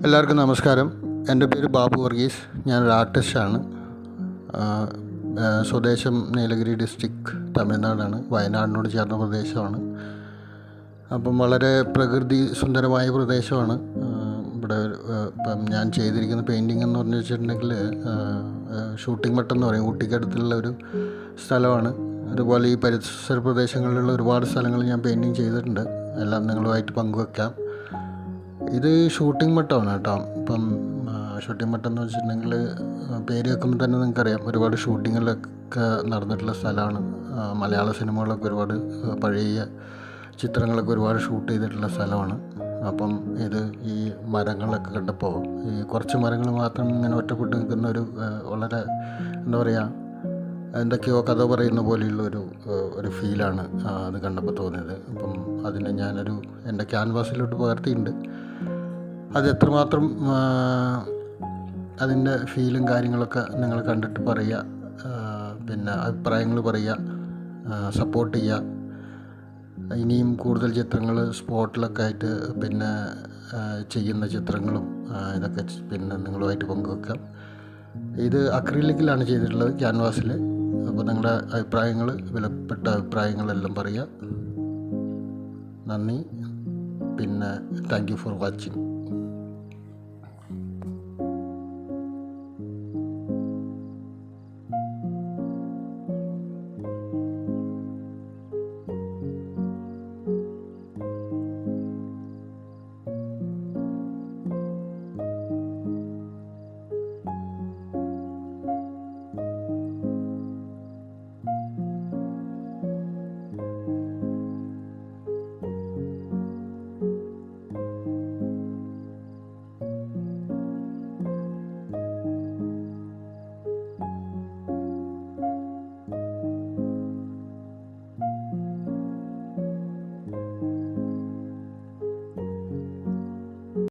എല്ലാവർക്കും നമസ്കാരം. എൻ്റെ പേര് ബാബു വർഗീസ്. ഞാനൊരു ആർട്ടിസ്റ്റാണ്. സ്വദേശം നീലഗിരി ഡിസ്ട്രിക്ട്, തമിഴ്നാടാണ്. വയനാടിനോട് ചേർന്ന പ്രദേശമാണ്. അപ്പം വളരെ പ്രകൃതി സുന്ദരമായ പ്രദേശമാണ്. ഇവിടെ ഇപ്പം ഞാൻ ചെയ്തിരിക്കുന്ന പെയിൻറ്റിംഗ് എന്ന് പറഞ്ഞു വെച്ചിട്ടുണ്ടെങ്കിൽ ഷൂട്ടിംഗ് മട്ടം എന്ന് പറയും, ഊട്ടിക്കടുത്തുള്ള ഒരു സ്ഥലമാണ്. അതുപോലെ ഈ പരിസര പ്രദേശങ്ങളിലുള്ള ഒരുപാട് സ്ഥലങ്ങൾ ഞാൻ പെയിൻറ്റിങ് ചെയ്തിട്ടുണ്ട്. എല്ലാം നിങ്ങളുമായിട്ട് പങ്കുവെക്കാം. ഇത് ഷൂട്ടിംഗ് മട്ടമാണ് കേട്ടോ. ഇപ്പം ഷൂട്ടിംഗ് മട്ടം എന്ന് വെച്ചിട്ടുണ്ടെങ്കിൽ പേര് കേൾക്കുമ്പോൾ തന്നെ നിങ്ങൾക്കറിയാം, ഒരുപാട് ഷൂട്ടിങ്ങിലൊക്കെ നടന്നിട്ടുള്ള സ്ഥലമാണ്. മലയാള സിനിമകളൊക്കെ ഒരുപാട് പഴയ ചിത്രങ്ങളൊക്കെ ഒരുപാട് ഷൂട്ട് ചെയ്തിട്ടുള്ള സ്ഥലമാണ്. അപ്പം ഇത് ഈ മരങ്ങളൊക്കെ കണ്ടപ്പോൾ, ഈ കുറച്ച് മരങ്ങൾ മാത്രം ഇങ്ങനെ ഒറ്റപ്പെട്ട് നിൽക്കുന്ന വളരെ എന്താ പറയുക, എന്തൊക്കെയോ കഥ പറയുന്ന പോലെയുള്ള ഒരു ഫീലാണ് അത് കണ്ടപ്പോൾ തോന്നിയത്. അപ്പം അതിനെ ഞാനൊരു എൻ്റെ ക്യാൻവാസിലോട്ട് പകർത്തിയിട്ടുണ്ട്. അത് എത്രമാത്രം അതിൻ്റെ ഫീലും കാര്യങ്ങളൊക്കെ നിങ്ങൾ കണ്ടിട്ട് പറയുക, പിന്നെ അഭിപ്രായങ്ങൾ പറയുക, സപ്പോർട്ട് ചെയ്യുക. ഇനിയും കൂടുതൽ ചിത്രങ്ങൾ സ്പോട്ടിലൊക്കെ ആയിട്ട് പിന്നെ ചെയ്യുന്ന ചിത്രങ്ങളും ഇതൊക്കെ പിന്നെ നിങ്ങളുമായിട്ട് പങ്കുവെക്കാം. ഇത് അക്രിലിക്കിലാണ് ചെയ്തിട്ടുള്ളത്, ക്യാൻവാസിൽ. അപ്പോൾ നിങ്ങളുടെ അഭിപ്രായങ്ങൾ, വിലപ്പെട്ട അഭിപ്രായങ്ങളെല്ലാം പറയുക. നന്ദി. പിന്നെ താങ്ക് യു ഫോർ വാച്ചിങ്.